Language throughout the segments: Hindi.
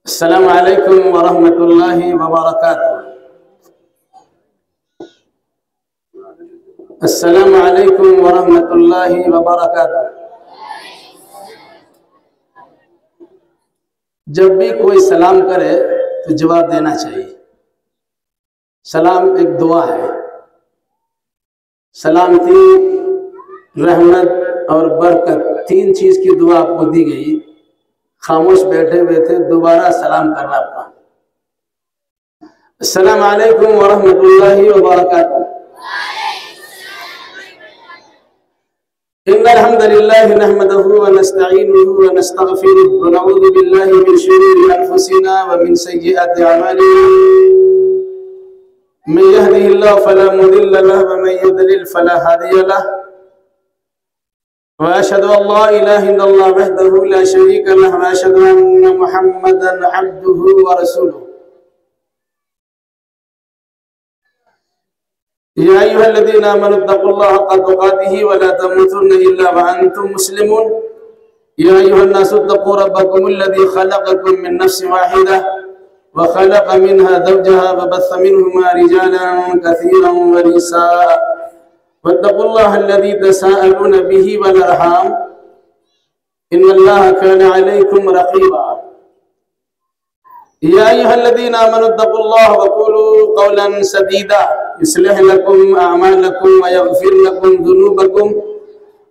अस्सलामु अलैकुम वरहमतुल्लाहि वबरकातुहू। अस्सलामु अलैकुम वरहमतुल्लाहि वबरकातुहू। जब भी कोई सलाम करे तो जवाब देना चाहिए। सलाम एक दुआ है। सलामती, रहमत और बरकत, तीन चीज की दुआ आपको दी गई। खामोश बैठे हुए थे, दोबारा सलाम करना पड़ा। अस्सलामु अलैकुम वरहमतुल्लाहि वबरकातुहू। इन्नल हम्दुलिल्लाहि नहमदुहु व नस्तईनुहु व नस्तगफिरुहु व नऊज़ु बिल्लाहि मिन शुरूरि अनफुसिना व मिन सय्यिआति अमालिना। मन यहदिहिल्लाहु फला मुदिल्ल लहु व मन युद्लिल फला हादिय लहु। व अशहदु अल्ला इलाहा इल्लल्लाह वहदहु ला शरीका लहु व अशहदु अन्न मुहम्मदन अब्दुहु व रसूलुहु। या अय्युहल्लज़ीना आमनु तक़ुल्लाहा हक़्क़ तुक़ातिही व ला तमूतुन्ना इल्ला व अंतुम मुस्लिमून। या अय्युहन्नासु इत्तक़ू रब्बकुमुल्लज़ी ख़लक़कुम मिन नफ्सिन वाहिदा व ख़लक़ मिनहा ज़ौजहा व बस्स मिनहुमा रिजालन कसीरन व निसाअ वत्तक़ुल्लाहा अल्लज़ी तसाअलूना बिही वल अर्हाम इन्नल्लाहा काना अलैकुम रक़ीबा। या अय्युहल्लज़ीना आमनु तक़ुल्लाहा व क़ूलू क़ौलन सदीदा युस्लिह लकुम अअमालकुम व यग़फिर लकुम ज़ुनूबकुम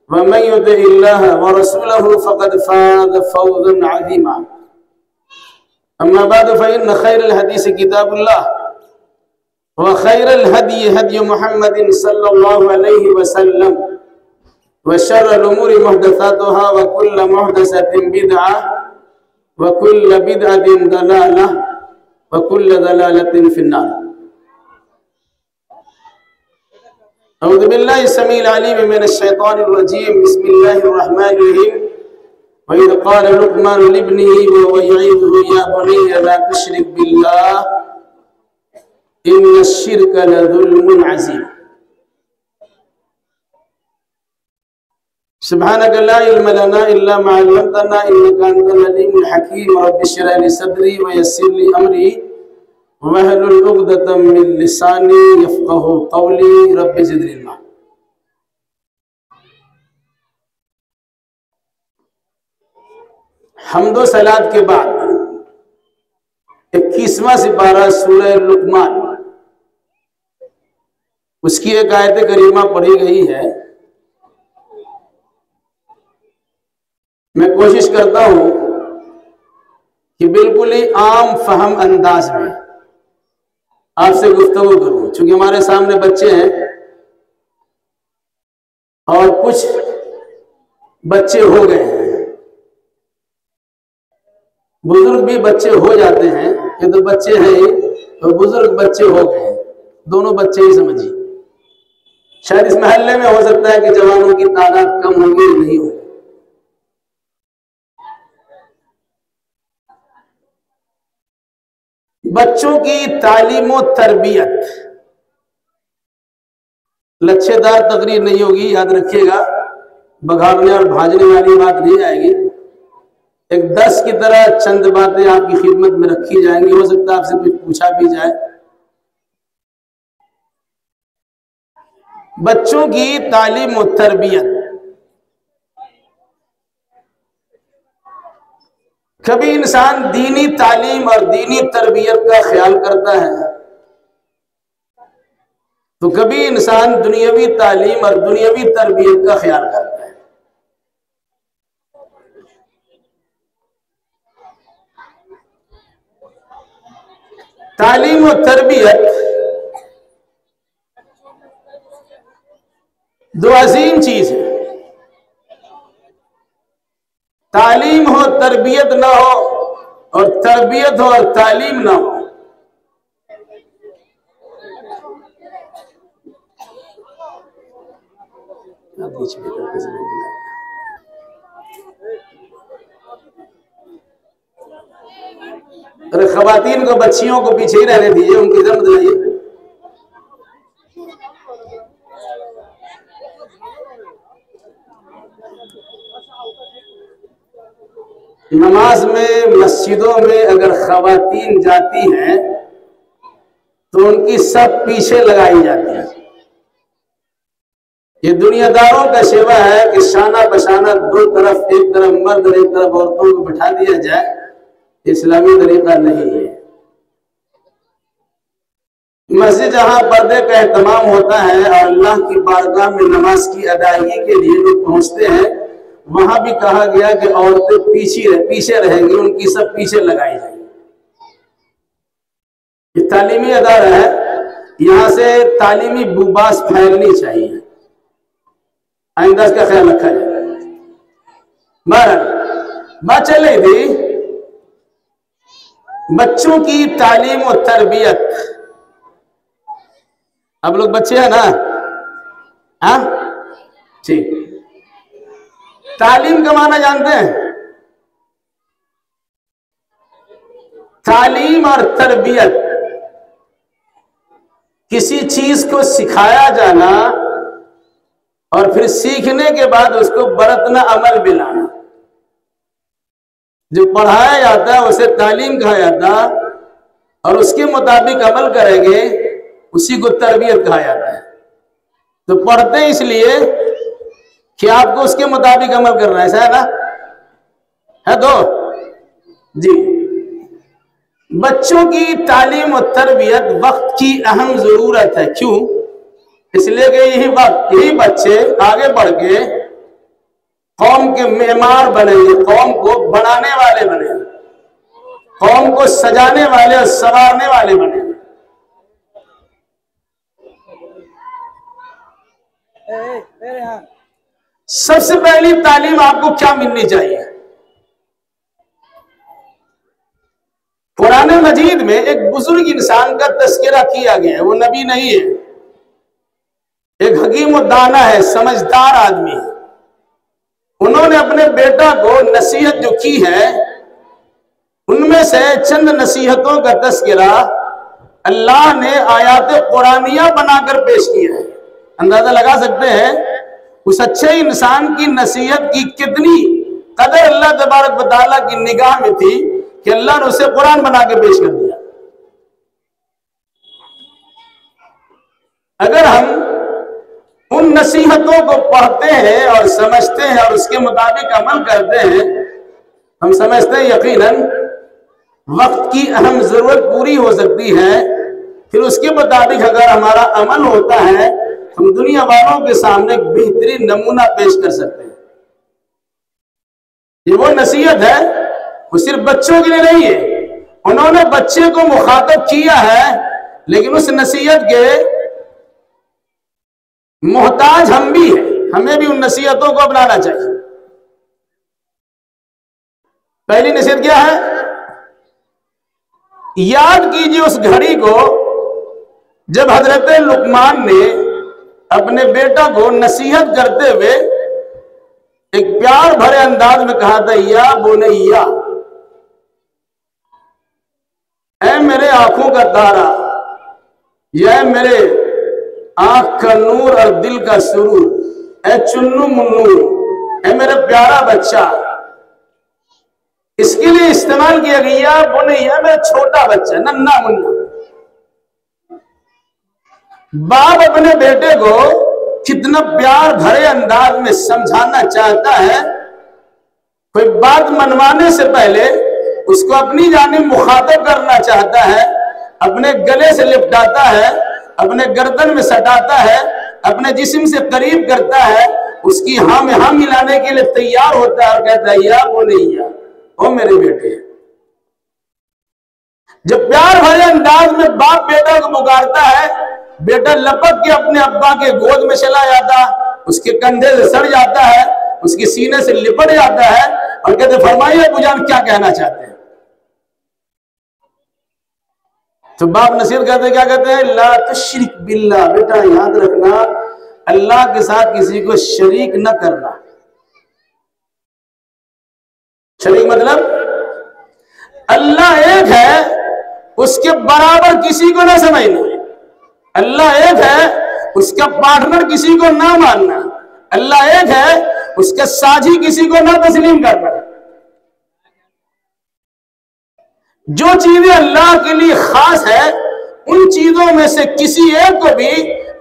व मन युतिइल्लाह व रसूलहु फ़क़द फ़ाज़ फ़ौज़न अज़ीमा। अम्मा बाद फ़इन्न ख़ैरल हदीस किताबुल्लाह व ख़ैरल हदी हदी मुहम्मदिन सल्लल्लाहु अलैहि वसल्लम व शर्रल उमूरि मुहदसातुहा व कुल्लु मुहदसतिन बिदअह व कुल्लु बिदअतिन दलालह व कुल्लु दलालतिन फिन्नार। अऊज़ु बिल्लाहि समीइल अलीम मिनश शैतानिर रजीम। बिस्मिल्लाहिर रहमानिर रहीम। व इज़ क़ाल लुक़मान लिब्निही व हुवा यईज़ुहु या बुनय्या ला तुश्रिक बिल्लाह इन्नश शिर्क लज़ुल्मुन अज़ीम। सुब्हानक ला इल्म लना इल्ला मा अल्लमतना इन्नका अंतल अलीमुल हकीम। रब्बि इश्रह ली सदरी व यस्सिर ली अमरी वहलुल उक़दतम मिन लिसानी यफ़क़हू क़ौली। रब्बि ज़िदनी इल्मा। हम्दो सलात के बाद 21वां सिपारा सूरह लुक़मान, उसकी एक आयत करीमा पढ़ी गई है। मैं कोशिश करता हूं कि बिल्कुल ही आम फहम अंदाज में आपसे गुफ्तगू करूं, चूंकि हमारे सामने बच्चे हैं और कुछ बच्चे हो गए हैं, बुजुर्ग भी बच्चे हो जाते हैं। ये तो बच्चे हैं ही, तो बुजुर्ग बच्चे हो गए हैं, दोनों बच्चे ही समझिए। शायद इस महल्ले में हो सकता है कि जवानों की तादाद कम होगी, नहीं होगी। बच्चों की तालीम और तरबियत लच्छेदार तकरीर नहीं होगी, याद रखिएगा। बघाड़ने और भाजने वाली बात नहीं आएगी। एक दस की तरह चंद बातें आपकी खिदमत में रखी जाएंगी। हो सकता है आपसे कुछ पूछा भी जाए। बच्चों की तालीम और तरबियत, कभी इंसान दीनी तालीम और दीनी तरबियत का ख्याल करता है, तो कभी इंसान दुनियावी तालीम और दुनियावी तरबियत का ख्याल करता है। तालीम और तरबियत दो अजीम चीज है। तालीम हो तरबियत ना हो, और तरबियत हो और तालीम ना हो, अरे खवातीन को, बच्चियों को पीछे ही रहने दीजिए, उनकी इधर मत लाइए। नमाज में मस्जिदों में अगर खवातीन जाती हैं तो उनकी सब पीछे लगाई जाती है। ये दुनियादारों का सेवा है कि शाना बशाना दो तरफ, एक तरफ मर्द और एक तरफ औरतों को बिठा दिया जाए। इस्लामी तरीका नहीं है। मस्जिद जहां पर्दे का एहतमाम होता है और अल्लाह की बारगाह में नमाज की अदायगी के लिए लोग पहुंचते हैं, वहां भी कहा गया कि औरतें पीछे रहेंगी, उनकी सब पीछे लगाई जाएंगी। ये तालीमी अदारा है, यहां से तालीमी बुबास फैलनी चाहिए। आइंदा इसका ख्याल रखा जाए। बात चल रही थी बच्चों की तालीम और तरबियत। अब लोग बच्चे हैं ना? हाँ ठीक। तालीम का माना जानते हैं? तालीम और तरबियत, किसी चीज को सिखाया जाना और फिर सीखने के बाद उसको बरतना, अमल में लाना। जो पढ़ाया जाता है उसे तालीम कहा जाता, और उसके मुताबिक अमल करेंगे उसी को तरबियत कहा जाता है। तो पढ़ते हैं इसलिए कि आपको उसके मुताबिक अमल करना है, ऐसा है ना? है तो जी। बच्चों की तालीम और तरबियत वक्त की अहम जरूरत है। क्यों? इसलिए कि यही बच्चे आगे बढ़ के कौम के मेमार बनेंगे, कौम को बनाने वाले बनेंगे, कौम को सजाने वाले और संवारने वाले बनेंगे। सबसे पहली तालीम आपको क्या मिलनी चाहिए? कुरान मजीद में एक बुजुर्ग इंसान का तस्करा किया गया है। वो नबी नहीं है, एक हकीम और दाना है, समझदार आदमी है। उन्होंने अपने बेटा को नसीहत जो की है, उनमें से चंद नसीहतों का तस्करा अल्लाह ने आयात कुरानिया बनाकर पेश किया है। अंदाजा लगा सकते हैं उस अच्छे इंसान की नसीहत की कितनी कदर अल्लाह तबारक व तआला की निगाह में थी कि अल्लाह ने उसे कुरान बना के पेश कर दिया। अगर हम उन नसीहतों को पढ़ते हैं और समझते हैं और उसके मुताबिक अमल करते हैं, हम समझते हैं यकीनन वक्त की अहम जरूरत पूरी हो सकती है। फिर उसके मुताबिक अगर हमारा अमल होता है, हम दुनिया वालों के सामने एक बेहतरीन नमूना पेश कर सकते हैं। ये वो नसीहत है, वो सिर्फ बच्चों के लिए नहीं है। उन्होंने बच्चे को मुखातब किया है, लेकिन उस नसीहत के मोहताज हम भी हैं। हमें भी उन नसीहतों को अपनाना चाहिए। पहली नसीहत क्या है? याद कीजिए उस घड़ी को जब हजरत लुकमान ने अपने बेटा को नसीहत करते हुए एक प्यार भरे अंदाज में कहा था, या बुनैया, ऐ मेरे आंखों का तारा, यह मेरे आंख का नूर और दिल का सुरूर, ऐ चुन्नू मुन्नू, ऐ मेरा प्यारा बच्चा। इसके लिए इस्तेमाल किया गया बुनैया, मेरा छोटा बच्चा, नन्ना मुन्ना। बाप अपने बेटे को कितना प्यार भरे अंदाज में समझाना चाहता है। कोई बात मनवाने से पहले उसको अपनी जानिब मुखातब करना चाहता है, अपने गले से लिपटाता है, अपने गर्दन में सटाता है, अपने जिस्म से करीब करता है, उसकी हाँ में हाँ मिलाने के लिए तैयार होता है और कहता है, या बुनैया, ओ मेरे बेटे। जब प्यार भरे अंदाज में बाप बेटा को पुकारता है, बेटा लपक के अपने अब्बा के गोद में चला जाता, उसके कंधे से सड़ जाता है, उसके सीने से लिपट जाता है और कहते, फरमाइए अब्बूजान क्या कहना चाहते हैं। तो बाप नसीहत करते क्या कहते हैं? ला तुश्रिक बिल्लाह, बेटा याद रखना अल्लाह के साथ किसी को शरीक न करना। शरीक मतलब अल्लाह एक है, उसके बराबर किसी को ना समझना। अल्लाह एक है, उसका पार्टनर किसी को ना मानना। अल्लाह एक है, उसके साझी किसी को ना तस्लीम करना। जो चीजें अल्लाह के लिए खास है उन चीजों में से किसी एक को भी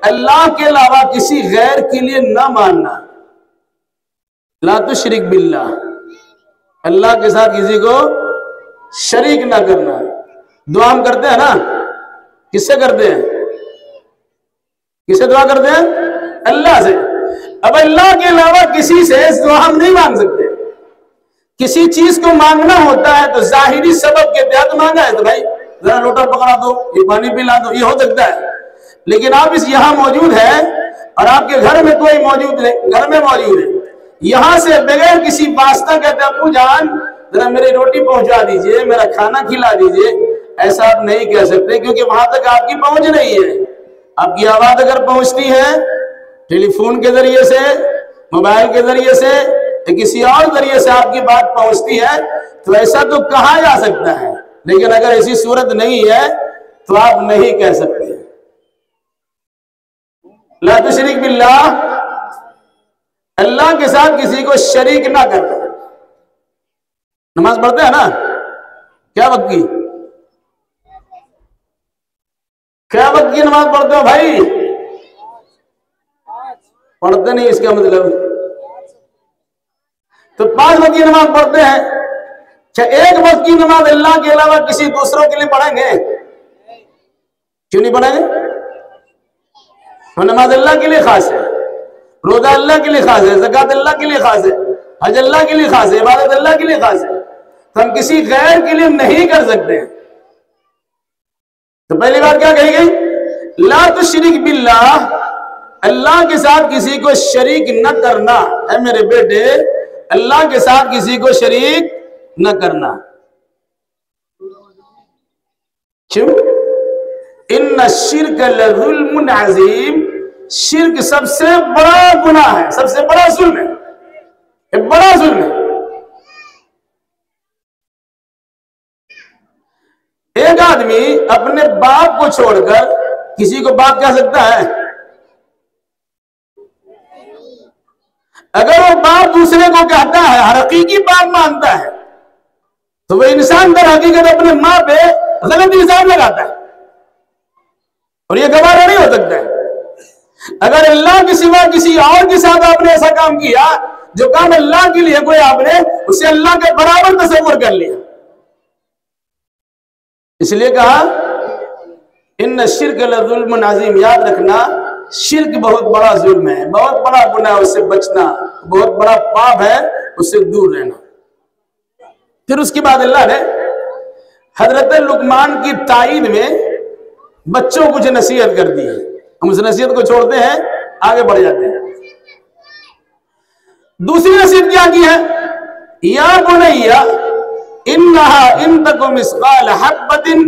अल्लाह के अलावा किसी गैर के लिए ना मानना। ला तुश्रिक बिल्लाह, अल्लाह के साथ किसी को शरीक ना करना। दुआ हम करते हैं ना, किससे करते हैं? किससे दुआ करते हैं? अल्लाह से। अब अल्लाह के अलावा किसी से दुआ हम नहीं मांग सकते। किसी चीज को मांगना होता है तो जाहिरी सबब के तहत मांगा है, तो भाई जरा लोटा पकड़ा दो, ये पानी पिला दो, ये हो सकता है। लेकिन आप इस यहां मौजूद है और आपके घर में कोई मौजूद नहीं, घर में मौजूद है, यहां से बगैर किसी वास्ता कहते हैं अब्बू जान जरा मेरी रोटी पहुंचा दीजिए, मेरा खाना खिला दीजिए, ऐसा आप नहीं कह सकते, क्योंकि वहां तक आपकी पहुंच नहीं है। आपकी आवाज अगर पहुंचती है टेलीफोन के जरिए से, मोबाइल के जरिए से, किसी और जरिए से आपकी बात पहुंचती है तो ऐसा तो कहा जा सकता है। लेकिन अगर ऐसी सूरत नहीं है तो आप नहीं कह सकते। ला तुश्रिक बिल्लाह, अल्लाह के साथ किसी को शरीक ना करना। नमाज पढ़ते हैं ना, क्या वक्त की, क्या वक्त की नमाज पढ़ते हो भाई? पढ़ते नहीं इसका मतलब तो 5 वक्त की नमाज पढ़ते हैं। क्या एक वक्त की नमाज अल्लाह के अलावा किसी दूसरों के लिए पढ़ेंगे? क्यों नहीं पढ़ेंगे? तो नमाज अल्लाह के लिए खास है, रोजा अल्लाह के लिए खास है, ज़कात अल्लाह के लिए खास है, हज अल्लाह के लिए खास है, इबादत अल्लाह के लिए खास है। तो हम किसी गैर के लिए नहीं कर सकते। तो पहली बात क्या कही गई? ला तुश्रिक बिल्लाह, अल्लाह के साथ किसी को शरीक न करना है मेरे बेटे, अल्लाह के साथ किसी को शरीक न करना। क्यों? इन्ना शिर्क लज़ुल्मुन अज़ीम, शिर्क सबसे बड़ा गुनाह है, सबसे बड़ा जुल्म है, एक बड़ा जुल्म है। एक आदमी अपने बाप को छोड़कर किसी को बाप कह सकता है? अगर वो बाप दूसरे को कहता है, हकीकी बाप मानता है, तो वह इंसान दर हकीकत अपने मां पे गलत इल्जाम लगाता है और यह गवारा नहीं हो सकता है। अगर अल्लाह के सिवा किसी और के साथ आपने ऐसा काम किया जो काम अल्लाह के लिए, कोई आपने उसे अल्लाह के बराबर तस्वर कर लिया। इसलिए कहा इन्ना शिर्क लज़ुल्मुन अज़ीम, याद रखना शिर्क बहुत बड़ा जुल्म है, बहुत बड़ा गुनाह, उससे बचना बहुत बड़ा पाप है, उससे दूर रहना। फिर उसके बाद अल्लाह ने हजरत लुकमान की ताईद में बच्चों को कुछ नसीहत कर दी है। हम उस नसीहत को छोड़ते हैं, आगे बढ़ जाते हैं। दूसरी नसीहत क्या की है? या बुनैया इन्नहा इन तकुम मिस्काल हब्बतिन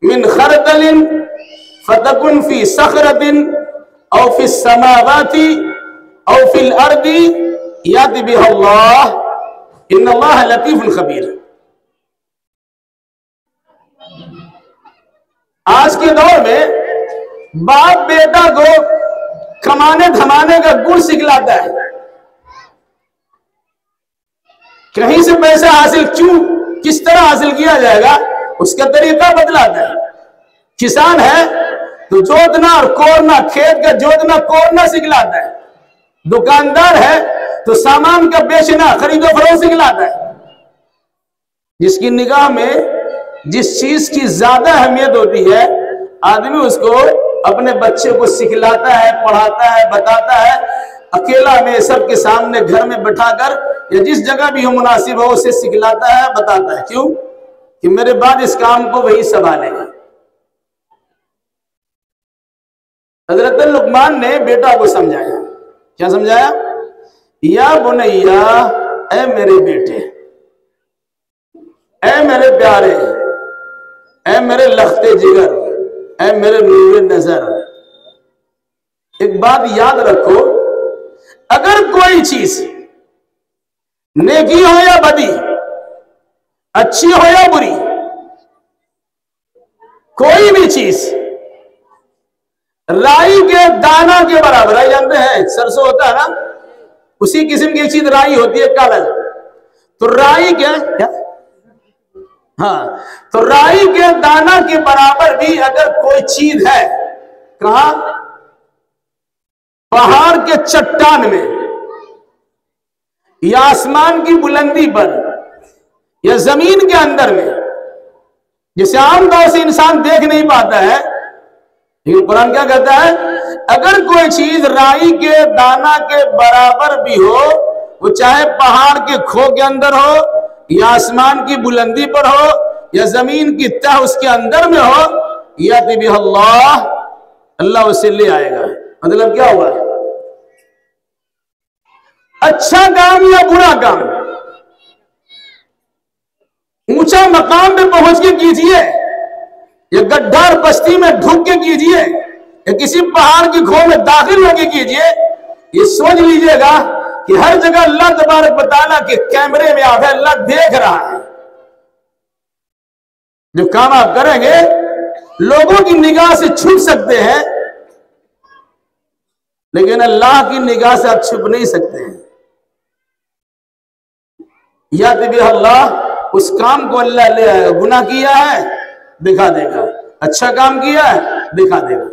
मिन खरदलिन फतकुन फी सखरतिन औ फी समावाति औ फिल अर्दी याति बिहल्लाह इन्नल्लाह लतीफुन खबीर। आज के दौर में बाप बेटा को कमाने धमाने का गुण सिखलाता है। कहीं से पैसा हासिल क्यों, किस तरह हासिल किया जाएगा, उसका तरीका बदलाता है। किसान है तो जोतना और कोरना, खेत का जोतना कोरना सिखलाता है। दुकानदार है तो सामान का बेचना, खरीदो फरोख्त सिखलाता है। जिसकी निगाह में जिस चीज की ज्यादा अहमियत होती है, आदमी उसको अपने बच्चे को सिखलाता है, पढ़ाता है, बताता है, अकेला में सबके सामने घर में बैठाकर या जिस जगह भी हो मुनासिब हो उसे सिखलाता है, बताता है। क्यों? कि मेरे बाद इस काम को वही संभालेगा। हजरत लुकमान ने बेटा को समझाया। क्या समझाया? या बुनैया, ऐ मेरे बेटे, ऐ मेरे प्यारे, ऐ मेरे लख्ते जिगर, ऐ मेरे नूरे नजर, एक बात याद रखो, अगर कोई चीज नेकी हो या बदी, अच्छी हो या बुरी, कोई भी चीज राई के दाना के बराबर, राई जानते हैं सरसों होता है ना, उसी किस्म की एक चीज राई होती है, काला। तो राई क्या हाँ, तो राई के दाना के बराबर भी अगर कोई चीज है, कहा? पहाड़ के चट्टान में, या आसमान की बुलंदी पर, या जमीन के अंदर में, जिसे आमतौर से इंसान देख नहीं पाता है, लेकिन कुरान क्या कहता है? अगर कोई चीज राई के दाना के बराबर भी हो, वो चाहे पहाड़ के खो के अंदर हो, या आसमान की बुलंदी पर हो, या जमीन की तह उसके अंदर में हो, या भी अल्लाह उसे ले आएगा। मतलब क्या हुआ? अच्छा काम या बुरा काम, ऊंचा मकाम पे पहुंच के कीजिए, या गड्ढा और बस्ती में ढुक के कीजिए, या किसी पहाड़ की खो में दाखिल होके कीजिए, ये सोच लीजिएगा कि हर जगह अल्लाह तबारक व तआला के कैमरे में आप है, अल्लाह देख रहा है। जो काम आप करेंगे लोगों की निगाह से छुप सकते हैं, लेकिन अल्लाह की निगाह से आप छुप नहीं सकते हैं। या भी अल्लाह, उस काम को अल्लाह ले आएगा। गुनाह किया है, दिखा देगा। अच्छा काम किया है, दिखा देगा।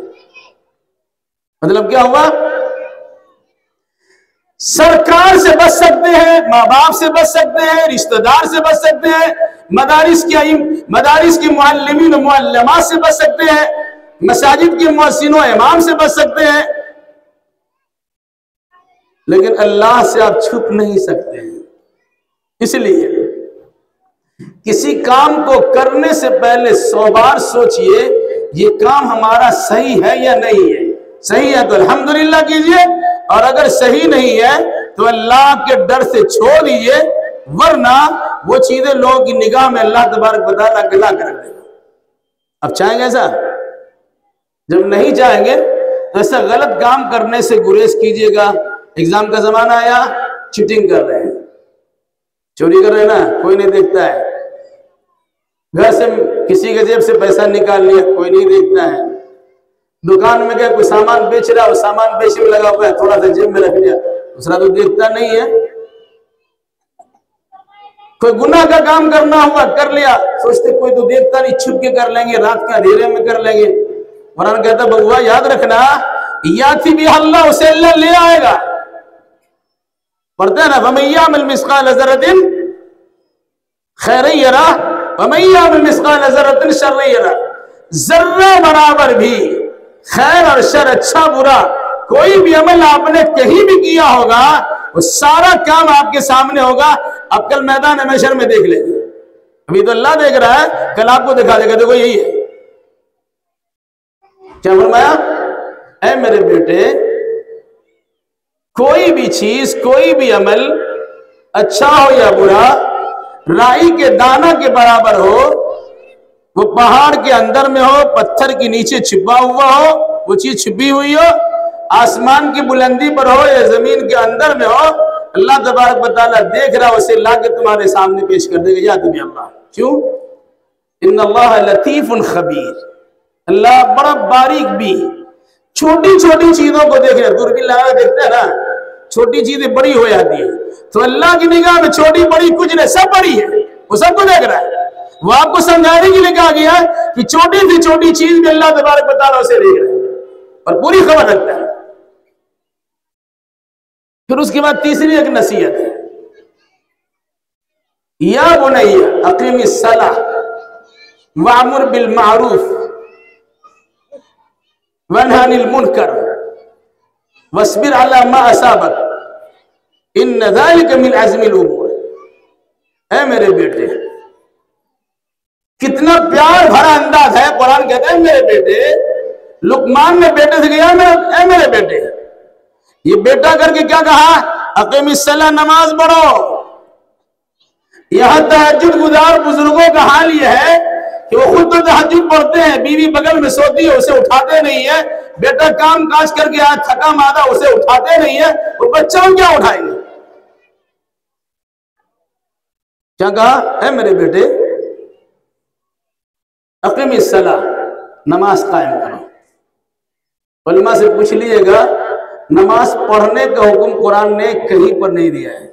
मतलब क्या हुआ? सरकार से बच सकते हैं, माँ बाप से बच सकते हैं, रिश्तेदार से बच सकते हैं, मदारिस की मुअल्लिमीन और मुअल्लिमात से बच सकते हैं, मसाजिद के मुअज्जिन और इमाम से बच सकते हैं, लेकिन अल्लाह से आप छुप नहीं सकते हैं। इसलिए किसी काम को करने से पहले 100 बार सोचिए, ये काम हमारा सही है या नहीं है। सही है तो अल्हम्दुलिल्लाह कीजिए, और अगर सही नहीं है तो अल्लाह के डर से छोड़ दीजिए, वरना वो चीजें लोगों की निगाह में अल्लाह तबारक व तआला गला कर देगा। अब चाहेंगे ऐसा? जब नहीं चाहेंगे तो ऐसा गलत काम करने से गुरेज कीजिएगा। एग्जाम का जमाना आया, चीटिंग कर रहे हैं, चोरी कर रहे हैं ना, कोई नहीं देखता है। घर से किसी के जेब से पैसा निकाल लिया, कोई नहीं देखता है। दुकान में गए, कोई सामान बेच रहा है, सामान बेचने में लगा हुआ है, थोड़ा सा जेब में रख लिया, दूसरा तो देखता नहीं है। कोई गुनाह का काम करना हुआ, कर लिया, सोचते कोई तो देखता नहीं, छुप के कर लेंगे, रात के अंधेरे में कर लेंगे। कुरान कहता बबुआ याद रखना, याती भी अल्लाह, उसे अल्लाह ले आएगा। पढ़ते हैं ना, फमय्यामिल मिस्काल ज़र्रतिन खैरन यरा वमय्यामिल मिस्काल ज़र्रतिन शर्रन यरा। जर्रा बराबर भी खैर और शर, अच्छा बुरा, कोई भी अमल आपने कहीं भी किया होगा, वो सारा काम आपके सामने होगा। अब कल मैदान महशर में देख लेंगे। अभी तो अल्लाह देख रहा है, कल आपको दिखा देगा, देखो यही है। क्या फरमाया? ऐ मेरे बेटे, कोई भी चीज, कोई भी अमल, अच्छा हो या बुरा, राई के दाना के बराबर हो, वो पहाड़ के अंदर में हो, पत्थर के नीचे छिपा हुआ हो, वो चीज छिपी हुई हो, आसमान की बुलंदी पर हो या जमीन के अंदर में हो, अल्लाह तबारक व तआला देख रहा, उसे लाके तुम्हारे सामने पेश कर देगा। याद भी अल्लाह, क्यों? इन्नल्लाह लतीफुन खबीर, अल्लाह बड़ा बारीक भी, छोटी छोटी चीजों को देख रहे। दूरबीन लगा देखते हैं ना, छोटी चीजें बड़ी हो जाती है, तो अल्लाह की निगाह में छोटी बड़ी कुछ नहीं, सब बड़ी है, वो सबको देख रहा है। वो आपको समझाने के लिए कहा गया कि छोटी सी छोटी चीज भी अल्लाह तबारक व तआला उसे देख रहा है और पूरी खबर रखता है। फिर उसके बाद तीसरी एक नसीहत है, या बुनैया अक़ीमिस सलाह वअमुर बिल मारूफ वन्हा अनिल मुनकर वस्बिर अला मा असाबक इन्न ज़ालिका मिन अज़्मिल उमूर। ऐ मेरे बेटे, कितना प्यार भरा अंदाज है। कुरान कहता है मेरे बेटे, लुकमान ने बेटे से कहा ऐ मेरे बेटे, ये बेटा करके क्या कहा? अक़ीमिस सलाह, नमाज पढ़ो। यहां तहज्जुद गुजार बुजुर्गों का हाल यह है कि वो खुद तो तहज्जुद पढ़ते हैं, बीवी बगल में सोती है, उसे उठाते नहीं है। बेटा काम काज करके आज थका मादा, उसे उठाते नहीं है। वो बच्चा क्या उठाएंगे? क्या कहा? है मेरे बेटे, अक़ीमिस सलाह, नमाज कायम करो। उलमा से पूछ लीजिएगा, नमाज पढ़ने का हुक्म कुरान ने कहीं पर नहीं दिया है।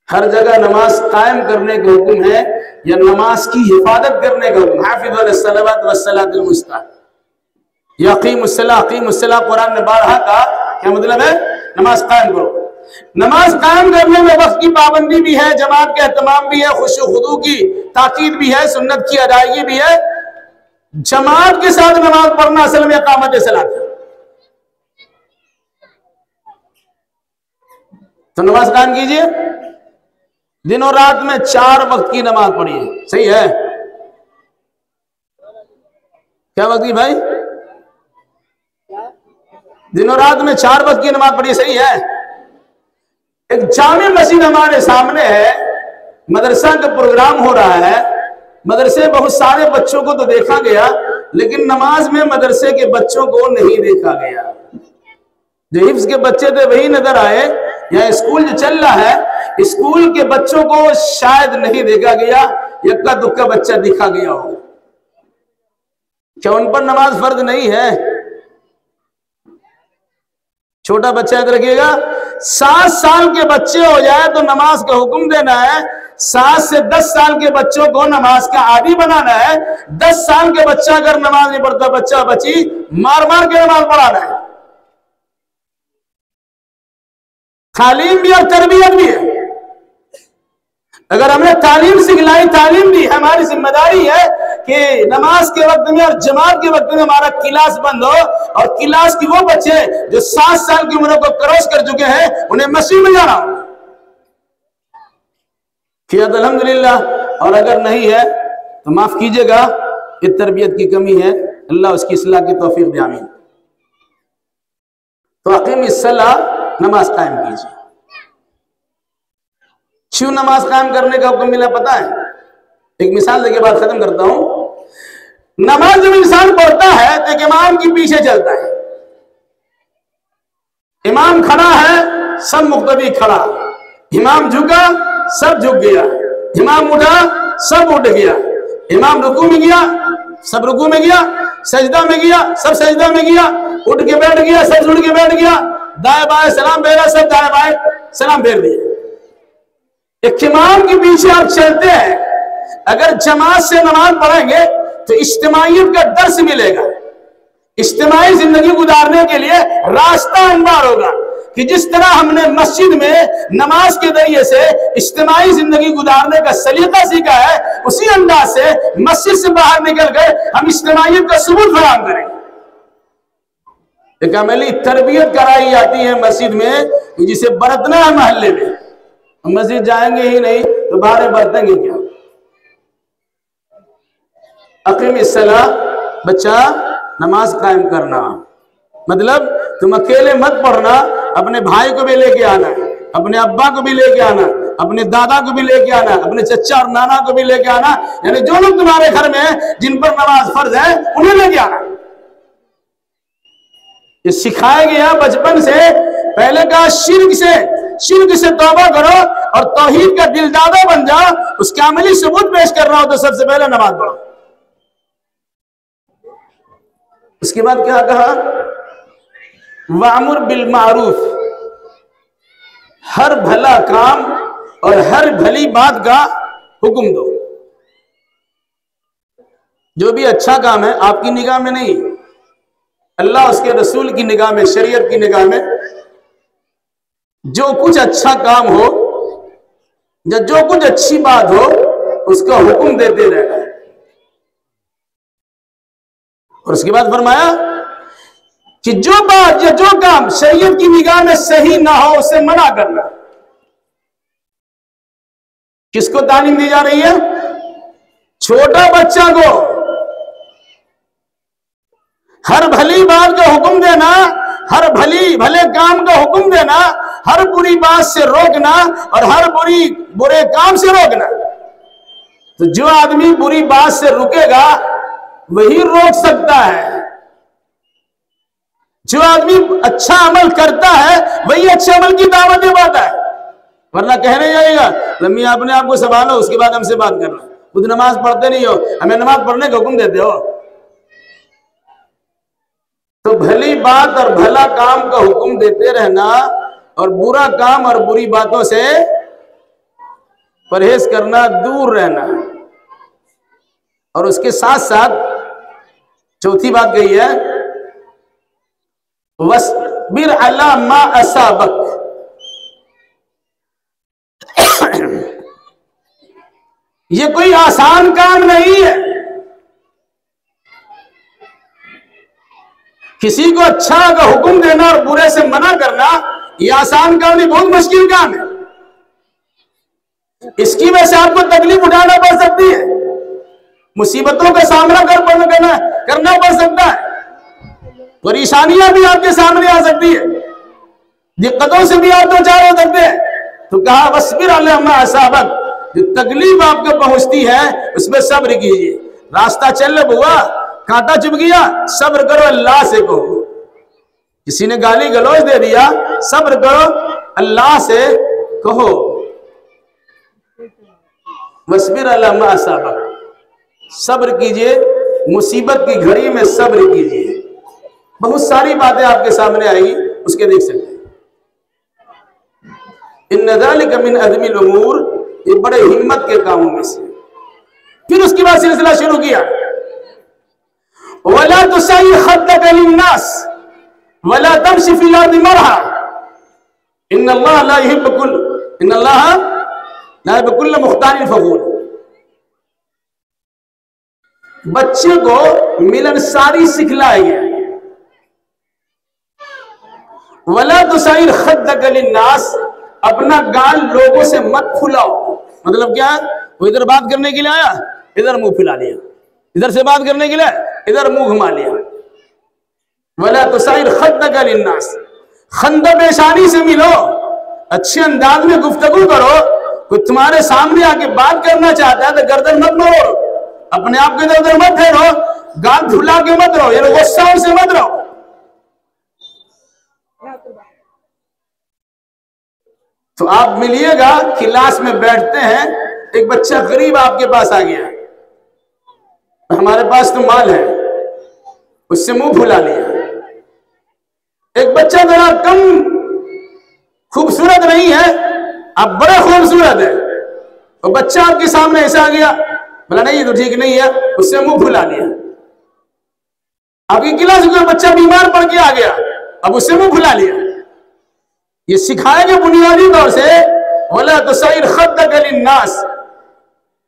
हर जगह नमाज कायम करने का हुक्म है या नमाज की हिफाजत करने का हुक्म। हाफिज़ु अलस्सलावात वस्सलातिल वुस्ता, यक़ीमुस्सलाह कुरान ने 12 कहा। क्या मतलब है? नमाज कायम करो। नमाज कायम करने में वक्त की पाबंदी भी है, जमात का एहतमाम भी है, खुशू खुदू की ताकीद भी है, सुन्नत की अदायगी भी है। जमात के साथ नमाज पढ़ना असल में इकामत सलात है। तो नमाज कायम कीजिए, दिन और रात में 4 वक्त की नमाज पढ़िए। सही है? क्या वक्त की भाई? दिन और रात में 4 वक्त की नमाज पढ़िए। सही है? एक जामे मस्जिद हमारे सामने है, मदरसा का प्रोग्राम हो रहा है। मदरसे बहुत सारे बच्चों को तो देखा गया, लेकिन नमाज में मदरसे के बच्चों को नहीं देखा गया। जो हिफ्ज के बच्चे थे वही नजर आए। या स्कूल जो चल रहा है, स्कूल के बच्चों को शायद नहीं देखा गया, यक्का दुक्का बच्चा दिखा गया हो। क्या उन पर नमाज फर्ज नहीं है? छोटा बच्चा याद रखिएगा, 7 साल के बच्चे हो जाए तो नमाज का हुक्म देना है। 7 से 10 साल के बच्चों को नमाज का आदी बनाना है। 10 साल के बच्चा अगर नमाज नहीं पढ़ता, बच्चा बच्ची मार मार के नमाज पढ़ाना है। तालीम भी और तरबियत भी है। अगर हमने तालीम सिखलाई, तालीम दी, हमारी जिम्मेदारी है कि नमाज के वक्त में और जमात के वक्त में हमारा क्लास बंद हो, और क्लास की वो बच्चे जो 7 साल की उम्र को क्रॉस कर चुके हैं उन्हें मस्जिद में जाना हो। किया तो अल्हम्दुलिल्लाह, और अगर नहीं है तो माफ कीजिएगा, ये तरबियत की कमी है। अल्लाह उसकी इस्लाह की तौफीक दे, आमीन। तो अक़ीमिस्सलाह, नमाज कायम कीजिए। क्यों नमाज कायम करने का हुक्म मिला पता है? एक मिसाल देके बात खत्म करता हूं। नमाज जब इंसान पढ़ता है तो एक इमाम के पीछे चलता है। इमाम खड़ा है, सब मुक्तदी खड़ा। इमाम झुका, सब झुक गया। इमाम उठा, सब उठ गया। इमाम रुकू में गया, सब रुकू में गया। सजदा में गया, सब सजदा में गया। उठ के बैठ गया, सब उठ के बैठ गया। दाएं बाएं सलाम फेरा, सब दाएं बाएं सलाम फेर दिए। एक इमाम के पीछे आप चलते हैं। अगर जमात से नमाज पढ़ेंगे तो इज्तिमाइयत का दर्स मिलेगा। इज्तिमाई जिंदगी गुजारने के लिए रास्ता हमवार होगा कि जिस तरह हमने मस्जिद में नमाज के जरिए से इज्तिमाई जिंदगी गुजारने का सलीका सीखा है, उसी अंदाज से मस्जिद से बाहर निकल कर हम इज्तिमाइयत का सबूत फराहम करेंगे। एक अमली तरबियत कराई जाती है मस्जिद में, जिसे बरतना है महल्ले में। मस्जिद जाएंगे ही नहीं तो बाहर बरतेंगे क्या? अक़ीमिस्सलाह, बच्चा नमाज कायम करना मतलब तुम अकेले मत पढ़ना, अपने भाई को भी लेके आना, अपने अब्बा को भी लेके आना, अपने दादा को भी लेके आना, अपने चचा और नाना को भी लेके आना। यानी जो लोग तुम्हारे घर में हैं जिन पर नमाज फर्ज है उन्हें लेके आना। ये सिखाया गया बचपन से। पहले कहा शिर्क से तौबा करो और तौहीद का दिलदादा बन जाओ। उसका अमली सबूत पेश कर रहा हो तो सबसे पहले नमाज पढ़ो। उसके बाद क्या कहा? वामुर बिल मारूफ, हर भला काम और हर भली बात का हुक्म दो। जो भी अच्छा काम है आपकी निगाह में नहीं, अल्लाह उसके रसूल की निगाह में, शरीयत की निगाह में जो कुछ अच्छा काम हो या जो कुछ अच्छी बात हो उसका हुक्म देते रहना। और उसके बाद फरमाया कि जो बात या जो काम शरीयत की निगाह में सही ना हो उसे मना करना। किसको तालीम दी जा रही है? छोटा बच्चा को हर भली बात का हुक्म देना, हर भले काम का हुक्म देना, हर बुरी बात से रोकना और हर बुरे काम से रोकना। तो जो आदमी बुरी बात से रुकेगा वही रोक सकता है। जो आदमी अच्छा अमल करता है वही अच्छे अमल की दावत दे पाता है। वरना कहने जाएगा लम्मी अपने आप को संभालो, उसके बाद हमसे बात करना। खुद नमाज पढ़ते नहीं हो, हमें नमाज पढ़ने का हुक्म देते हो। तो भली बात और भला काम का हुक्म देते रहना और बुरा काम और बुरी बातों से परहेज करना, दूर रहना। और उसके साथ साथ चौथी बात कही है, वस्बिर अला मा असाबक। ये कोई आसान काम नहीं है। किसी को अच्छा का हुक्म देना और बुरे से मना करना, ये आसान काम नहीं, बहुत मुश्किल काम है। इसकी वजह से आपको तकलीफ उठाना पड़ सकती है, मुसीबतों का सामना करना पड़ सकता है, परेशानियां भी आपके सामने आ सकती है, दिक्कतों से भी आप दो चार हो सकते हैं। तो कहा वस्बिर अला मा असाबक, जो तकलीफ आपको पहुंचती है उसमें सब्र कीजिए। रास्ता चल हुआ, कांटा चुभ गया, सब्र करो, अल्लाह से कहो। किसी ने गाली गलौज दे दिया, सब्र करो, अल्लाह से कहो। वस्बिर अला मा असाबक, सब्र कीजिए, मुसीबत की घड़ी में सब्र कीजिए। बहुत सारी बातें आपके सामने आएगी, उसके देख सकते हैं। इन्न ज़ालिका मिन अज़मिल उमूर, ये बड़े हिम्मत के कामों में से। फिर उसके बाद सिलसिला शुरू किया, वला तुसय्यिर खद्दक लिन्नास वला तमशी फिल अर्दि मरहा इन्नल्लाह ला युहिब्बु कुल्ल मुख्तालिन फखूर। बच्चे को मिलनसारी सिखलाई है। वला तुसय्यिर खद्दक लिन्नास, अपना गाल लोगों से मत फुलाओ। मतलब क्या, वो इधर बात करने के लिए आया, इधर मुंह फुला लिया, इधर से बात करने के लिए इधर मुंह घुमा लिया। वला तुसय्यिर खद्दक लिन्नास, खंद पेशानी से मिलो, अच्छे अंदाज में गुफ्तगू करो। कोई तुम्हारे सामने आके बात करना चाहता है तो गर्दन मत मोड़ो, अपने आप को इधर उधर मत फेरो, गाल फुला के मत रहो, यानी गुस्सा से मत रहो। तो आप मिलिएगा, क्लास में बैठते हैं, एक बच्चा गरीब आपके पास आ गया, हमारे पास तो माल है, उससे मुंह फुला लिया। एक बच्चा जरा कम खूबसूरत नहीं है, आप बड़े खूबसूरत है, और बच्चा आपके सामने ऐसा आ गया, बोला नहीं ये तो ठीक नहीं है, उससे मुंह फुला लिया। आपकी क्लास में बच्चा बीमार पड़ के आ गया, अब उससे मुंह फुला लिया। ये सिखाएंगे बुनियादी तौर से, वला तुसय्यिर खद्दक लिन्नास।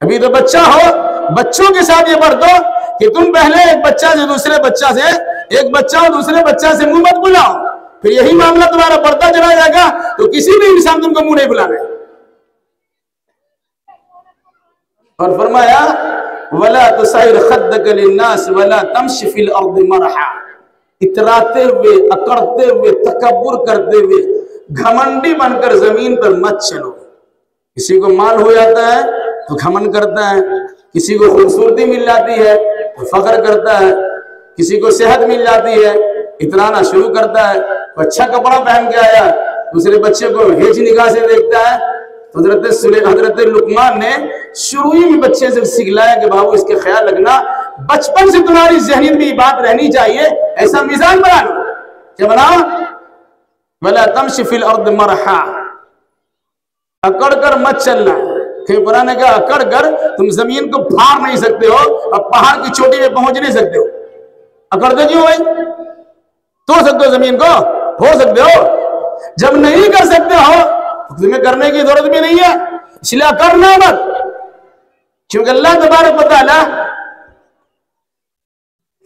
अभी तो बच्चा हो, बच्चों के साथ ये बरतो कि तुम पहले एक बच्चा से दूसरे बच्चा से, एक बच्चा और दूसरे बच्चा से मुंह मत बुलाओ, फिर यही मामला तुम्हारा बढ़ता चला जाएगा तो किसी भी इंसान तुमको मुंह नहीं बुलाने। और फरमाया वला तुसय्यिर खद्दक लिन्नास वला तमशी फिल अर्दि मरहा, इतराते हुए, अकड़ते हुए, तकब्बुर करते हुए, घमंडी बनकर जमीन पर मत चलो। किसी को माल हो जाता है तो घमंड करता है, किसी को खूबसूरती मिल जाती है तो फख्र करता है, किसी को सेहत मिल जाती है इतराना शुरू करता है। तो अच्छा कपड़ा पहन के आया, दूसरे बच्चे को हेज निगाह से देखता है। तो हजरत लुकमान ने शुरू ही में बच्चे से सिखलाया कि बाबू इसके ख्याल रखना, बचपन से तुम्हारी ज़हनीत में ये बात रहनी चाहिए, ऐसा मिजाज बना लो। क्या बनाओ, वला तमशी फिल अर्दि मरहा, अकड़ कर मत चलना। फिर कुरान ने कहा अकड़ कर तुम जमीन को फाड़ नहीं सकते हो, अब पहाड़ की चोटी पे पहुंच नहीं सकते हो। अकड़ते क्यों भाई, तोड़ सकते हो जमीन को, फोड़ सकते हो। जब नहीं कर सकते हो तो तुम्हें करने की जरूरत भी नहीं है, इसलिए करना मत। क्योंकि अल्लाह तबारक व तआला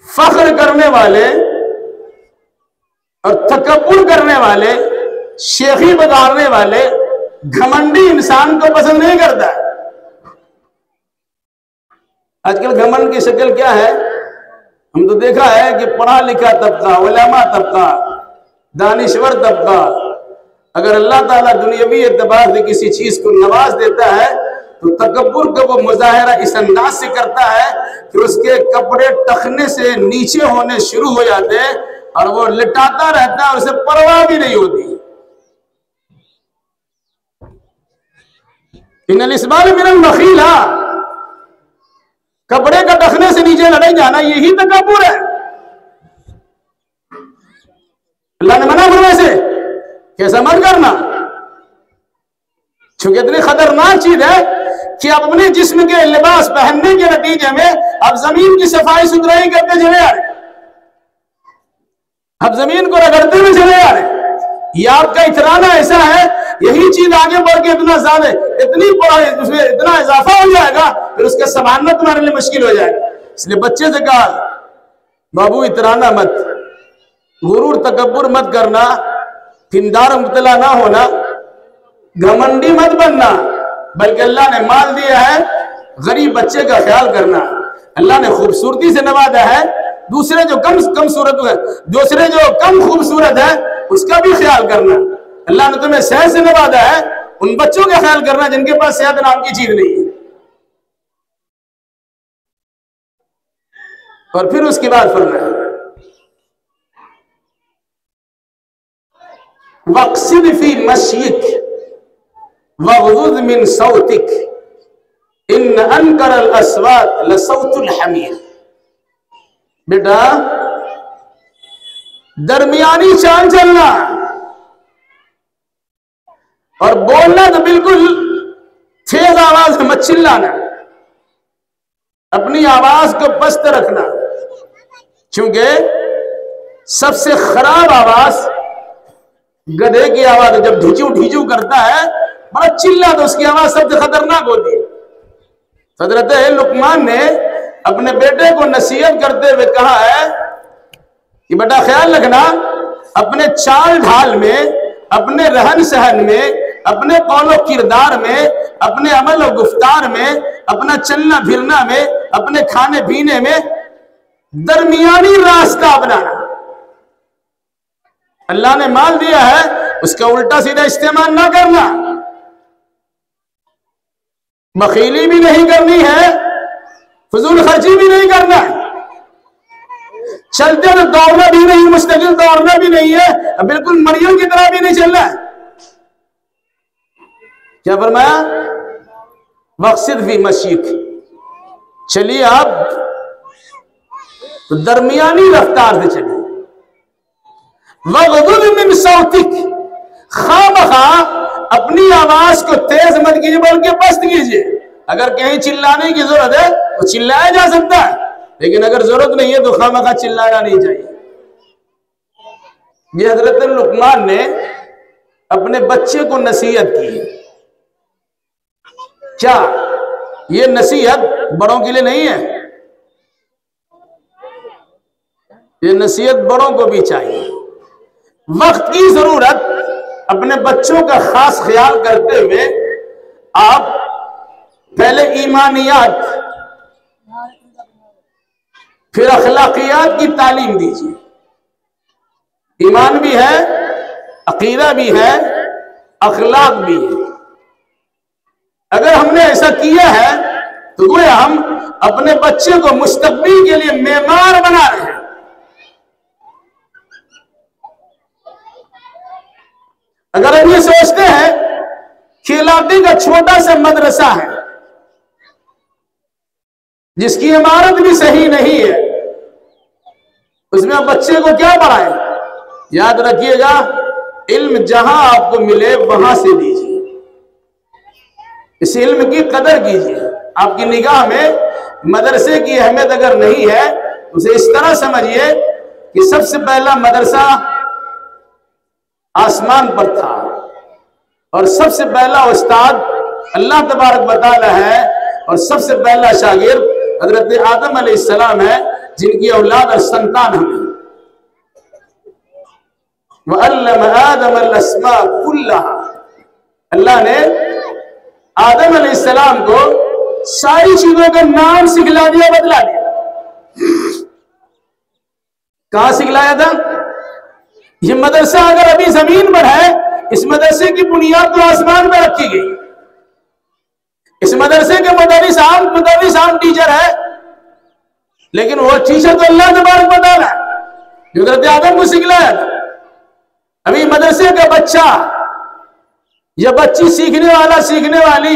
फख्र करने वाले और तकब्बुर करने वाले, शेखी बगाड़ने वाले, घमंडी इंसान को पसंद नहीं करता। आजकल घमंड की शक्ल क्या है, हम तो देखा है कि पढ़ा लिखा तबका, उलमा तबका, दानिश्वर तबका, अगर अल्लाह ताला दुनियावी एतबार से किसी चीज को नवाज देता है तो तकब्बुर का वो मुजाहिरा इस अंदाज से करता है कि उसके कपड़े टखने से नीचे होने शुरू हो जाते हैं और वो लिटाता रहता है, उसे परवाह भी नहीं होती। इन्नल इस्बाल मिनल मखीला, कपड़े का टखने से नीचे लड़ाई जाना यही तकब्बुर है। अल्लाह ने मना फरमाया से कैसा मत करना। क्योंकि इतनी खतरनाक चीज है कि आप अपने जिस्म के लिबास पहनने के नतीजे में आप जमीन की सफाई सुथराई करते चले आ रहे, आप जमीन को रगड़ते हुए चले आ रहे। ये आपका इतराना ऐसा है, यही चीज आगे बढ़ के इतना ज्यादा उसमें इतना इजाफा हो जाएगा, फिर उसका संभालना तुम्हारे लिए मुश्किल हो जाएगा। इसलिए बच्चे से कहा, बाबू इतराना मत, गुरूर तकब्बुर मत करना, फिंदार मुब्तला ना होना, घमंडी मत बनना, बल्कि अल्लाह ने माल दिया है, गरीब बच्चे का ख्याल करना। अल्लाह ने खूबसूरती से नवाजा है, दूसरे जो कम खूबसूरत है उसका भी ख्याल करना। अल्लाह ने तुम्हें सेहत से नवाजा है, उन बच्चों का ख्याल करना जिनके पास सेहत नाम की चीज नहीं है। और फिर उसके बाद फरमाया, वक़्सिद फी मश्यिक वग़ज़ुज़ मिन सौतिक इन अनकरल अस्वात लसौतुल हमीर। बेटा दरमियानी चाल चलना और बोलना तो बिल्कुल तेज आवाज में मत चिल्लाना, अपनी आवाज को पस्त रखना, क्योंकि सबसे खराब आवाज गधे की आवाज है। जब ढिचू ढिचू करता है, बड़ा चिल्ला, तो उसकी आवाज सबसे खतरनाक होती है। हजरत लुकमान ने अपने बेटे को नसीहत करते हुए कहा है कि बेटा ख्याल रखना, अपने चाल ढाल में, अपने रहन सहन में, अपने कौलो किरदार में, अपने अमल और गुफ्तार में, अपना चलना फिरना में, अपने खाने पीने में दरमियानी रास्ता अपनाना। अल्लाह ने माल दिया है, उसका उल्टा सीधा इस्तेमाल ना करना, बखीली भी नहीं करनी है, फजूल खर्ची भी नहीं करना है, चलते तो दौड़ना भी नहीं, मुस्तकिल दौड़ना भी नहीं है, बिल्कुल मरियम की तरह भी नहीं चलना है। क्या फरमाया? वक़्सिद फी मश्यिक, चलिए आप तो दरमियानी रफ्तार से चलिए। वग़ज़ुज़ मिन सौतिक, खामखा अपनी आवाज को तेज मत कीजिए, बल्कि पस्त कीजिए। अगर कहीं चिल्लाने की जरूरत है तो चिल्लाया जा सकता है, लेकिन अगर जरूरत नहीं है तो खामखा चिल्लाना नहीं चाहिए। ये हजरत लुकमान ने अपने बच्चे को नसीहत की। क्या ये नसीहत बड़ों के लिए नहीं है? ये नसीहत बड़ों को भी चाहिए। वक्त की जरूरत, अपने बच्चों का खास ख्याल करते हुए आप पहले ईमानियात फिर अखलाकियात की तालीम दीजिए। ईमान भी है, अकीदा भी है, अखलाक भी है। अगर हमने ऐसा किया है तो गोया हम अपने बच्चे को मुस्तकबिल के लिए मेमार बना रहे हैं। अगर हम ये सोचते हैं कि इलाके का छोटा सा मदरसा है जिसकी इमारत भी सही नहीं है, उसमें बच्चे को क्या पढ़ाएं? याद रखिएगा, इल्म जहां आपको मिले वहां से लीजिए, इस इल्म की कदर कीजिए। आपकी निगाह में मदरसे की अहमियत अगर नहीं है, उसे इस तरह समझिए कि सबसे पहला मदरसा आसमान पर था और सबसे पहला उस्ताद अल्लाह तबारक व तआला है और सबसे पहला शागिर्द हजरत आदम अलैहिस्सलाम है, जिनकी औलाद और संतान हमें। वअल्लम आदम अल-अस्मा कुल्लहा, अल्लाह ने आदम अलैहिस्सलाम को सारी चीजों के नाम सिखला दिया, बतला दिया। कहां सिखलाया था? ये मदरसा अगर अभी जमीन पर है, इस मदरसे की बुनियाद तो आसमान पर रखी गई। इस मदरसे के मुदर्रिस आम टीचर है, लेकिन वो टीचर तो अल्लाह तबारक व तआला जो हज़रत आदम को सिखलाया था। अभी मदरसे का बच्चा या बच्ची, सीखने वाला सीखने वाली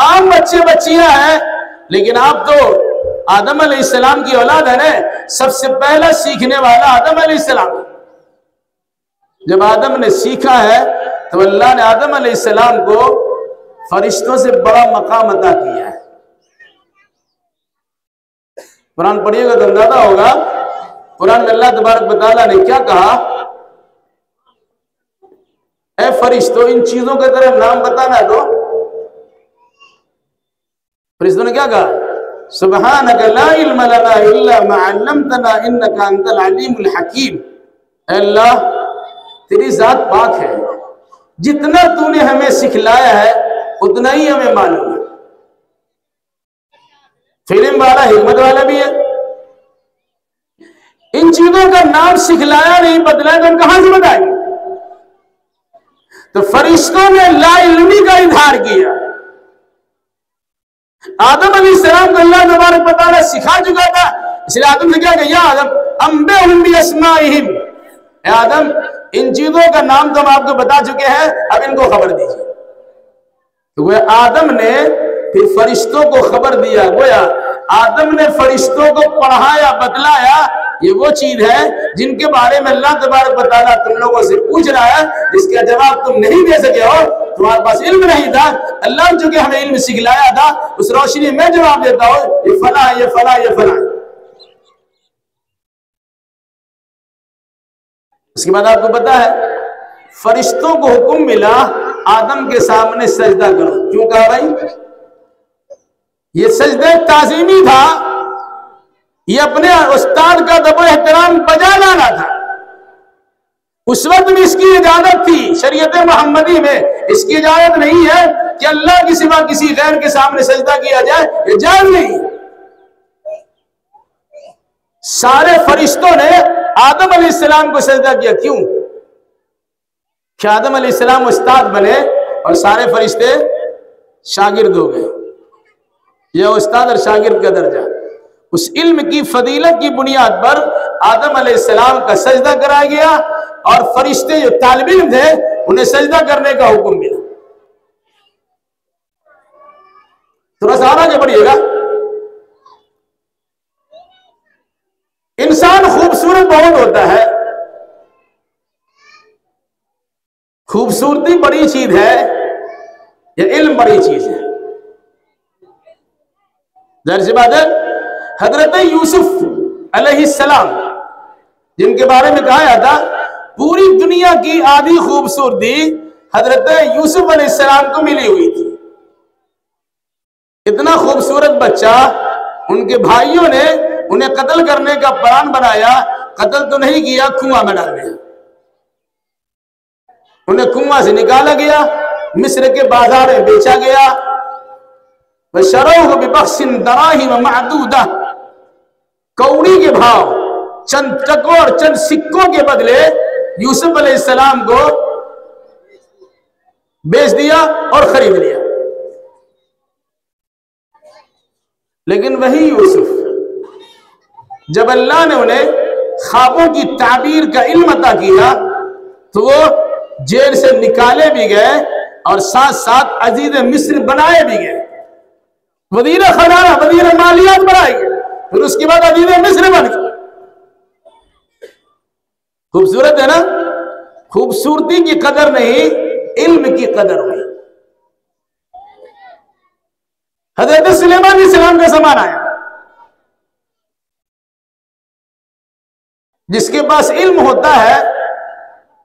आम बच्चे बच्चियां हैं, लेकिन आप तो आदम अलैहिस्सलाम की औलाद है ना। सबसे पहला सीखने वाला आदम अलैहिस्सलाम। जब आदम ने सीखा है तो अल्लाह ने आदम अलैहिस्सलाम को फरिश्तों से बड़ा मकाम अता किया है। कुरान पढ़िएगा तो अंदाजा होगा, कुरान में अल्लाह तबारक व तआला ने क्या कहा, ऐ फरिश्तों इन चीजों के तरह नाम बताना। तो फरिश्तों ने क्या कहा, सुब्हानक ला इल्म लना इल्ला मा अल्लमतना इन्नका अंतल अलीमुल हकीम। अल्लाह तेरी जात पाक है, जितना तूने हमें सिखलाया है उतना ही हमें मालूम है। फिल्म वाला हिम्मत वाला भी है। इन चीजों का नाम सिखलाया नहीं, बदला तो हम कहां से बताएंगे। तो फरिश्तों ने ला इल्मी का इजहार किया। आदम अलैहिस्सलाम को अल्लाह तबारक व तआला सिखा चुका था, इसलिए आदम ने क्या कहा, या आदम अंबिहुम बिअस्माइहिम, आदम इन चीजों का नाम तो हम आपको बता चुके हैं, अब इनको खबर दीजिए। तो वह आदम ने फिर फरिश्तों को खबर दिया। गोया आदम ने फरिश्तों को पढ़ाया, बतलाया। ये वो चीज है जिनके बारे में अल्लाह तबारक व तआला तुम लोगों से पूछ रहा है, जिसका जवाब तुम नहीं दे सके हो, तुम्हारे पास इल्म नहीं था। अल्लाह ने जो कि हमें इल्म सिखलाया था, उस रोशनी में जवाब देता हो, ये फला ये फला ये फला। उसके बाद आपको पता है फरिश्तों को हुक्म मिला आदम के सामने सजदा करो। क्यों कहा भाई? ये सजदे ताजीमी था, ये अपने उस्ताद का दबो एहतराम बजा लाना था। उस वक्त भी इसकी इजाजत थी, शरीयत मोहम्मदी में इसकी इजाजत नहीं है कि अल्लाह के सिवा किसी गैर के सामने सजदा किया जाए, ये जायज नहीं। सारे फरिश्तों ने आदम अलैहिस्सलाम को सजदा किया। क्यों? कि आदम अलैहिस्सलाम उस्ताद बने और सारे फरिश्ते शागिर्द हो गए। यह उस्ताद और शागिर्द का दर्जा, उस इल्म की फजीलत की बुनियाद पर आदम अलैहिस्सलाम का सजदा कराया गया और फरिश्ते जो तालिब इल्म थे उन्हें सजदा करने का हुक्म मिला। थोड़ा सा आगे बढ़िएगा। इंसान खूबसूरत बहुत होता है, खूबसूरती बड़ी चीज है या इल्म बड़ी चीज है? जाहिर सी बात है, हजरत यूसुफ अलैहिस्सलाम जिनके बारे में कहा जाता पूरी दुनिया की आधी खूबसूरती हजरत यूसुफ अलैहिस्सलाम को मिली हुई थी। इतना खूबसूरत बच्चा, उनके भाइयों ने उन्हें कत्ल करने का प्लान बनाया। कत्ल तो नहीं किया, कुआं में डाल दिया। उन्हें कुआं से निकाला गया, मिस्र के बाजार में बेचा गया। वशरौहु बिबख्सिन दराहिम मअदूदा, कौड़ी के भाव, चंद टकों और चंद सिक्कों के बदले यूसुफ अलैहिस्सलाम को बेच दिया और खरीद लिया। लेकिन वही यूसुफ, जब अल्लाह ने उन्हें ख्वाबों की ताबीर का इल्म अता किया तो वो जेल से निकाले भी गए और साथ साथ अजीज मिस्र बनाए भी गए। वजीर खजाना, वजीर मालियात बनाए गए, फिर उसके बाद अजीज मिस्र बन गए। खूबसूरत है ना? खूबसूरती की कदर नहीं, इल्म की कदर हुई। हजरत सुलेमान अलैहिस्सलाम का ज़माना आया, जिसके पास इल्म होता है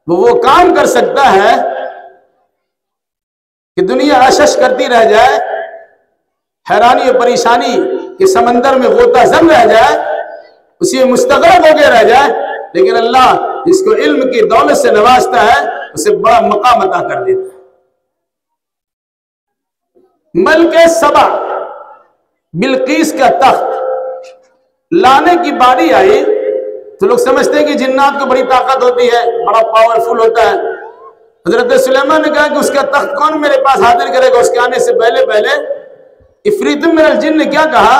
वो काम कर सकता है कि दुनिया अशश करती रह जाए, हैरानी और परेशानी के समंदर में गोता जम रह जाए, उसी मुस्तगरक होकर रह जाए, लेकिन अल्लाह जिसको इल्म की दौलत से नवाजता है उसे बड़ा मकाम अता कर देता है। मलके सबा, बिल्कीस का तख्त लाने की बारी आई तो लोग समझते हैं कि जिन्नात को बड़ी ताकत होती है, बड़ा पावरफुल होता है। हजरत सुलेमान ने कहा कि उसका तख्त कौन मेरे पास हाजिर करेगा? उसके आने से पहले पहले इफ्रीतुम मिनल जिन्न ने क्या कहा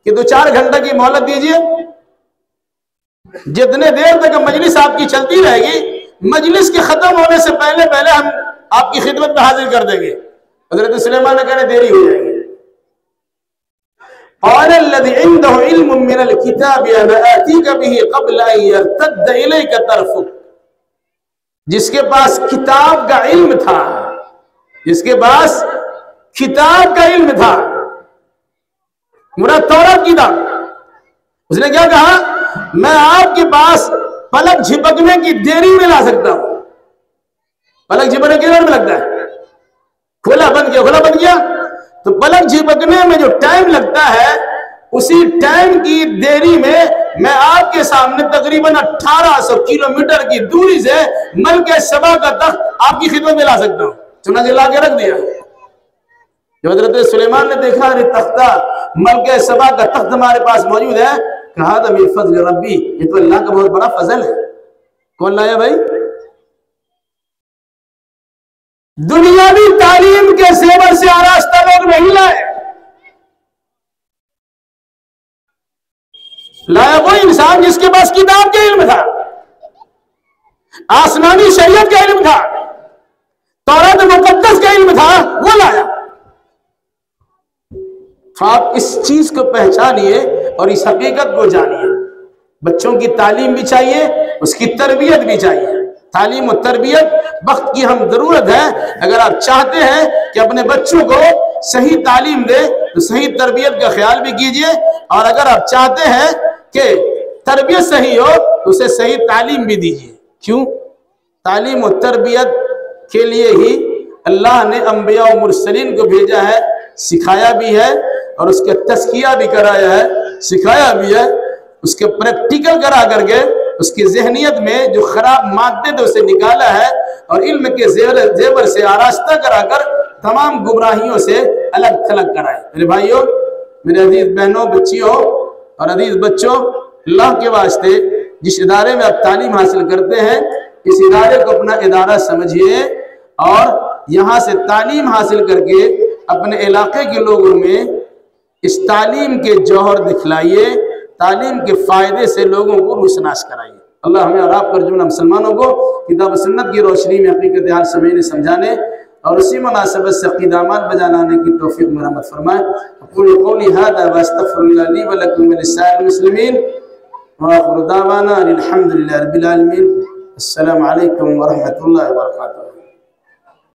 कि 2-4 घंटे की मोहलत दीजिए, जितने देर तक मजलिस आपकी चलती रहेगी, मजलिस के खत्म होने से पहले पहले हम आपकी खिदमत में हाजिर कर देंगे। हजरत सुलेमान ने कहने देरी हो जाएगी। जिसके पास किताब का इल्म था, जिसके पास किताब का इल्म था, मुराद तौरात की किताब। उसने क्या कहा, मैं आपके पास पलक झपकने की देरी में ला सकता हूं। पलक झपकने कितने में लगता है, खोला बंद किया, खोला बंद किया, तो पलक झपकने में जो टाइम लगता है उसी टाइम की देरी में मैं आपके सामने तकरीबन 1800 किलोमीटर की दूरी से मलके सबा का तख्त आपकी खिदमत में ला सकता हूं। चुनाचे ला के रख दिया। जब हजरत सुलेमान ने देखा, अरे तख्ता मलके सबा का तख्त हमारे पास मौजूद है, कहा था मेरे फजल रब्बी, ये तो अल्लाह का बहुत बड़ा फजल है। कौन लाया भाई? दुनियावी तालीम के जेवर से आरास्ता लोग नहीं लाए, लाया वो इंसान जिसके पास किताब का इल्म था, आसमानी शरीयत का इल्म था, तौरात मुकद्दस का इल्म था, वो लाया। तो आप इस चीज को पहचानिए और इस हकीकत को जानिए। बच्चों की तालीम भी चाहिए, उसकी तरबियत भी चाहिए। तालीम और तरबियत वक्त की हम जरूरत है। अगर आप चाहते हैं कि अपने बच्चों को सही तालीम दे तो सही तरबियत का ख्याल भी कीजिए, और अगर आप चाहते हैं कि तरबियत सही हो तो उसे सही तालीम भी दीजिए। क्यों? तालीम और तरबियत के लिए ही अल्लाह ने अंबिया और मुरसलीन को भेजा है, सिखाया भी है और उसके तज़किया भी कराया है, सिखाया भी है, उसके प्रैक्टिकल करा करके उसकी ज़हनियत में जो खराब मादे थे उसे निकाला है, और इल्म के जेवर से आरास्ता कराकर तमाम गुमराहियों से अलग थलग कराए। मेरे भाइयों, मेरे अजीज बहनों, बच्चियों और अजीज बच्चों, अल्लाह के वास्ते जिस इदारे में आप तालीम हासिल करते हैं, इस इदारे को अपना इदारा समझिए और यहाँ से तालीम हासिल करके अपने इलाके के लोगों में इस तालीम के जौहर दिखलाइए, तालीम के फायदे से लोगों को रुशनास कराइए। अल्लाह हमें और आप पर जुमला मुसलमानों को किताब सुन्नत की रोशनी में हकीकत हाल समझने समझाने और उसी मुनासबत से अक़ीदात बजाने की तौफीक में रहमत फरमाए। अक़ूलु क़ौली हाज़ा व अस्तग़फ़िरुल्लाह ली व लकुम व लिस्साइरिल मुस्लिमीन व आख़िरु दावाना अनिल हम्दुलिल्लाहि रब्बिल आलमीन। अस्सलामु अलैकुम व रहमतुल्लाहि व बरकातुहू।